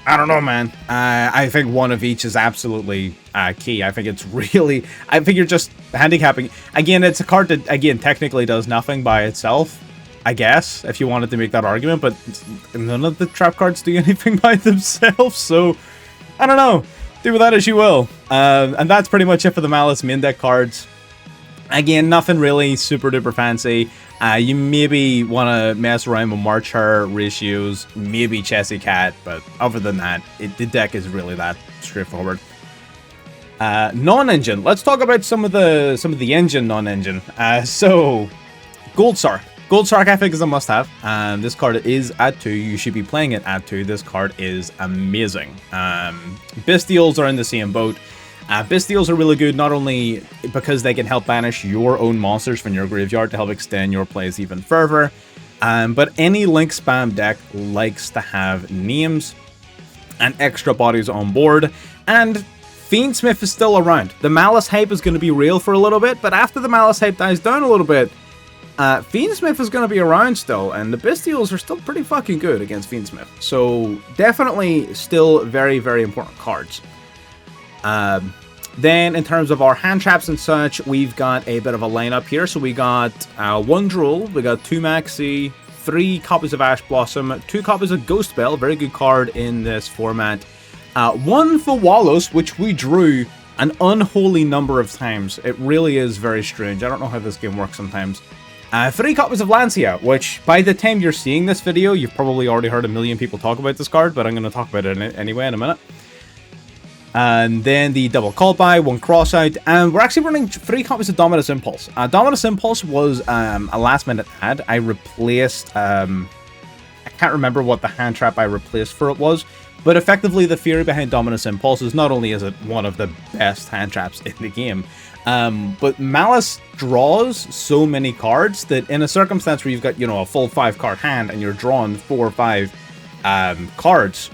I don't know, man. I think 1 of each is absolutely key. I think it's really... I think you're just handicapping... Again, it's a card that, again, technically does nothing by itself, I guess, if you wanted to make that argument, but none of the trap cards do anything by themselves, so... I don't know. Do with that as you will. And that's pretty much it for the Malice main deck cards. Again, nothing really super duper fancy. You maybe want to mess around with Marcher ratios, maybe Chessy Cat, but other than that, the deck is really that straightforward. Non-engine. Let's talk about some of the engine non-engine. So, Gold Sark. Gold Sark I think is a must-have. This card is at 2. You should be playing it at 2. This card is amazing. Bestials are in the same boat. Bestials are really good, not only because they can help banish your own monsters from your graveyard to help extend your plays even further, but any link spam deck likes to have names and extra bodies on board, and Fiendsmith is still around. The Malice hype is going to be real for a little bit, but after the Malice hype dies down a little bit, Fiendsmith is going to be around still, and the Bestials are still pretty fucking good against Fiendsmith, so definitely still very, very important cards. Then in terms of our hand traps and such, we've got a bit of a lineup here. So we got 1 Duel, we got 2 Maxi, 3 copies of Ash Blossom, 2 copies of Ghost Bell, very good card in this format, 1 for Wallows, which we drew an unholy number of times. It really is very strange. I don't know how this game works sometimes. 3 copies of Lancia, which by the time you're seeing this video, you've probably already heard a million people talk about this card, but I'm going to talk about it anyway in a minute. And then the double call by, 1 cross out, and we're actually running 3 copies of Dominus Impulse. Dominus Impulse was a last minute ad. I replaced, I can't remember what the hand trap I replaced for it was, but effectively the theory behind Dominus Impulse is not only is it one of the best hand traps in the game, but Malice draws so many cards that in a circumstance where you've got, you know, a full 5 card hand and you're drawing 4 or 5 cards,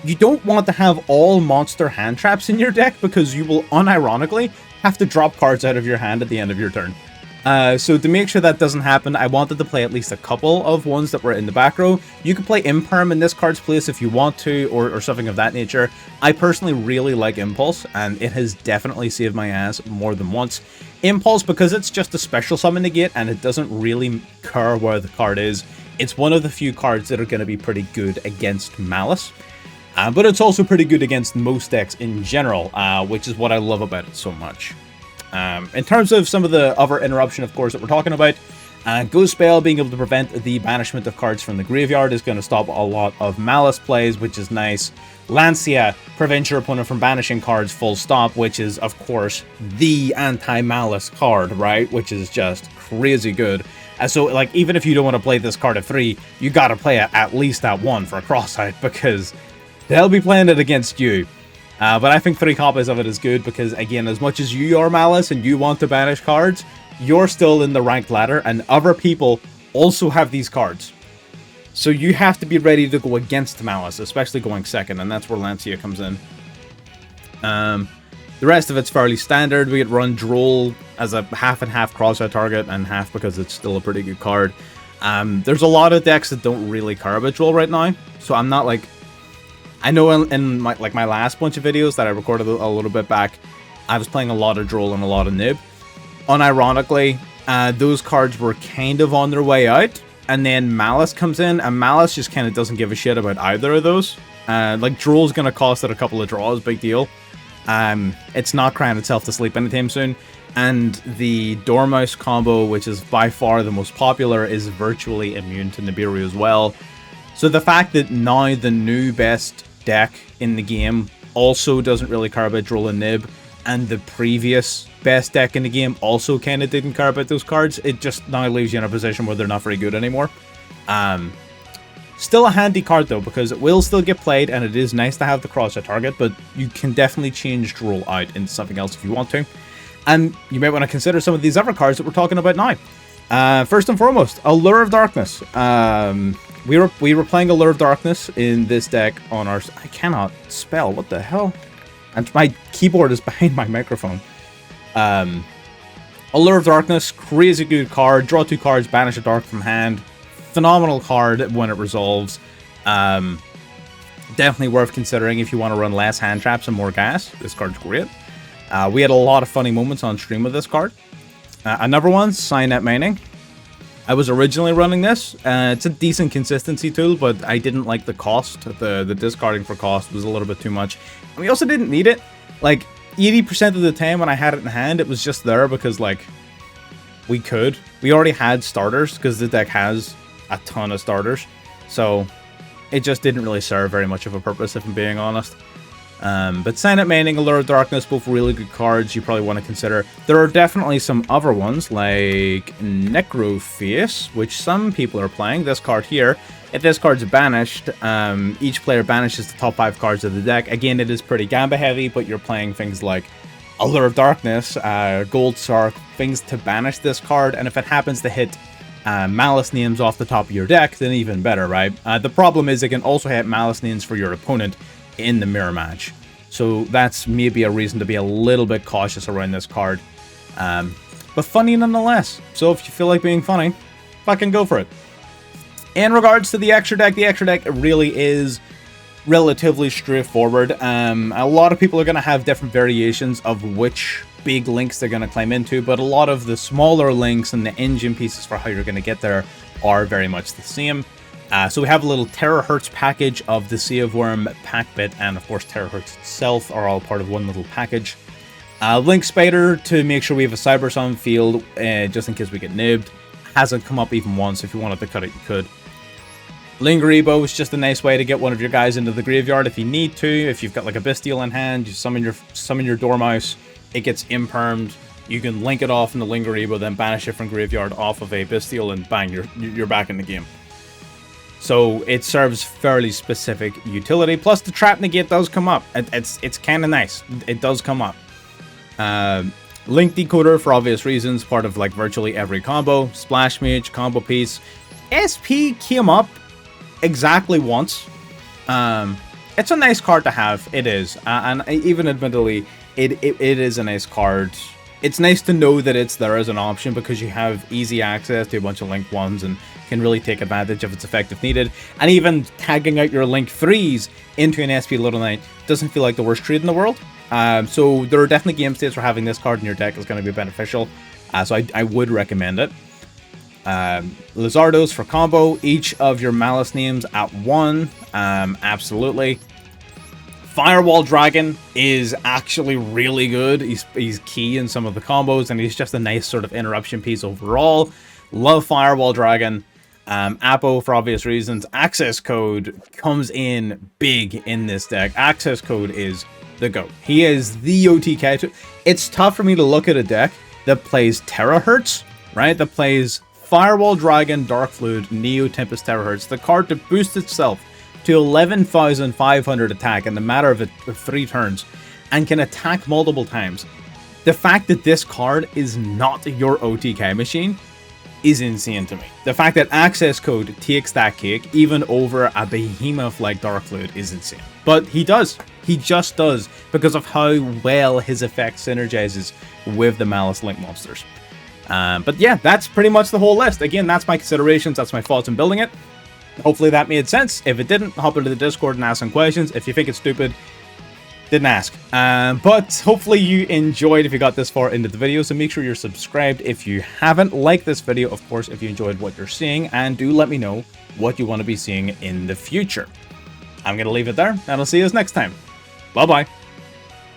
you don't want to have all monster hand traps in your deck because you will unironically have to drop cards out of your hand at the end of your turn. So to make sure that doesn't happen, I wanted to play at least a couple of ones that were in the back row. You can play Imperm in this card's place if you want to, or something of that nature. I personally really like Impulse, and it has definitely saved my ass more than once. Impulse, because it's just a special summon negate, and it doesn't really care where the card is, it's one of the few cards that are going to be pretty good against Malice. But it's also pretty good against most decks in general, which is what I love about it so much. In terms of some of the other interruption, of course, that we're talking about, Ghost Spell, being able to prevent the banishment of cards from the graveyard, is going to stop a lot of Malice plays, which is nice. Lancia prevents your opponent from banishing cards full stop, which is, of course, the anti-Malice card, right? Which is just crazy good. And so, like, even if you don't want to play this card at 3, you got to play it at least at 1 for a cross-out, because they'll be playing it against you. But I think 3 copies of it is good, because, again, as much as you are Malice and you want to banish cards, you're still in the ranked ladder, and other people also have these cards. So you have to be ready to go against Malice, especially going second, and that's where Lancia comes in. The rest of it's fairly standard. We get run Duel as a half and half cross-out target, and half because it's still a pretty good card. There's a lot of decks that don't really care about Duel right now, so I'm not like... I know in my last bunch of videos that I recorded a little bit back, I was playing a lot of Duel and a lot of Nib. Unironically, those cards were kind of on their way out, and then Malice comes in, and Malice just kind of doesn't give a shit about either of those. Like, Duel's going to cost it a couple of draws, big deal. It's not crying itself to sleep anytime soon, and the Dormouse combo, which is by far the most popular, is virtually immune to Nibiru as well. So the fact that now the new best deck in the game also doesn't really care about Duel and Nib, and the previous best deck in the game also kind of didn't care about those cards, it just now leaves you in a position where they're not very good anymore. Still a handy card though, because it will still get played, and it is nice to have the cross-out target, but you can definitely change Duel out into something else if you want to. And you might want to consider some of these other cards that we're talking about now. First and foremost, Allure of Darkness. We were playing Allure of Darkness in this deck on our... I cannot spell, what the hell? And my keyboard is behind my microphone. Allure of Darkness, crazy good card. Draw 2 cards, banish a dark from hand. Phenomenal card when it resolves. Definitely worth considering if you want to run less hand traps and more gas. This card's great. We had a lot of funny moments on stream with this card. Another one, Signet Mining. I was originally running this. It's a decent consistency tool, but I didn't like the cost. The discarding for cost was a little bit too much. And we also didn't need it. Like, 80% of the time when I had it in hand, it was just there because, like, we could. We already had starters, because the deck has a ton of starters. So, it just didn't really serve very much of a purpose, if I'm being honest. But Signet Mining, Allure of Darkness, both really good cards you probably want to consider. There are definitely some other ones, like Necroface, which some people are playing. This card here, if this card's banished, each player banishes the top 5 cards of the deck. Again, it is pretty Gamba heavy, but you're playing things like Allure of Darkness, Gold Sark, things to banish this card, and if it happens to hit Malice names off the top of your deck, then even better, right? The problem is it can also hit Malice names for your opponent in the mirror match, so that's maybe a reason to be a little bit cautious around this card, but funny nonetheless. So if you feel like being funny, fucking go for it. In regards to the extra deck really is relatively straightforward. A lot of people are going to have different variations of which big links they're going to climb into, but a lot of the smaller links and the engine pieces for how you're going to get there are very much the same. So we have a little Terahertz package of the Sea of Worm, Packbit, and of course Terahertz itself are all part of one little package. Link Spider to make sure we have a Cybersun field, just in case we get nibbed. Hasn't come up even once. If you wanted to cut it, you could. Lingeribo is just a nice way to get one of your guys into the graveyard if you need to. If you've got like a Bestial in hand, you summon your Dormouse, it gets impermed. You can link it off in the Lingeribo, then banish it from graveyard off of a Bestial, and bang, you're back in the game. So it serves fairly specific utility. Plus the Trap Negate does come up. It's kind of nice. It does come up. Link Decoder for obvious reasons. Part of like virtually every combo. Splash Mage, combo piece. SP came up exactly once. It's a nice card to have. It is. And even admittedly, it is a nice card. It's nice to know that it's there as an option because you have easy access to a bunch of Link 1s and can really take advantage of its effect if needed. And even tagging out your Link 3s into an SP Little Knight doesn't feel like the worst trade in the world. So there are definitely game states where having this card in your deck is going to be beneficial. So I would recommend it. Lizardos for combo. Each of your Malice names at 1. Absolutely. Firewall Dragon is actually really good. He's key in some of the combos, and he's just a nice sort of interruption piece overall. Love Firewall Dragon. Apo, for obvious reasons. Access Code comes in big in this deck. Access Code is the GOAT. He is the OTK. It's tough for me to look at a deck that plays Terahertz, right? That plays Firewall Dragon, Dark Fluid, Neo Tempest Terahertz, the card to boost itself to 11,500 attack in the matter of 3 turns, and can attack multiple times. The fact that this card is not your OTK machine is insane to me. The fact that Access Code takes that cake even over a behemoth like Dark Fluid is insane. But he does. He just does, because of how well his effect synergizes with the Malice Link monsters. But yeah, that's pretty much the whole list. Again, that's my considerations, that's my thoughts in building it. Hopefully that made sense. If it didn't, hop into the Discord and ask some questions. If you think it's stupid, didn't ask. But hopefully you enjoyed if you got this far into the video, so make sure you're subscribed if you haven't. Like this video, of course, if you enjoyed what you're seeing, and do let me know what you want to be seeing in the future. I'm going to leave it there, and I'll see you next time. Bye-bye.